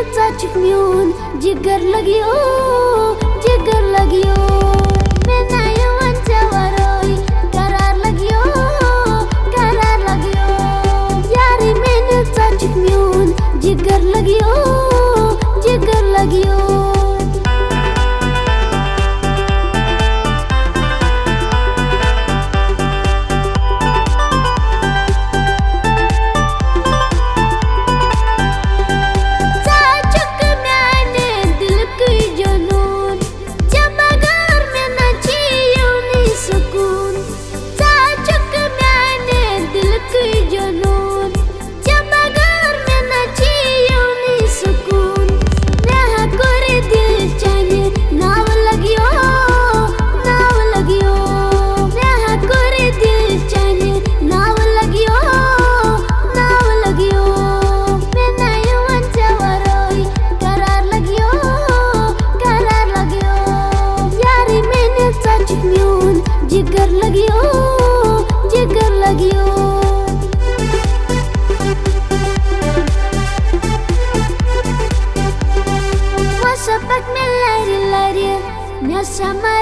च म्यून जिगर लगियो मैं नायो वरोई करार लगियो यारी मैंने च म्यून जिगर लगियो जिगर लगियो वो सपक में लरी मैं समा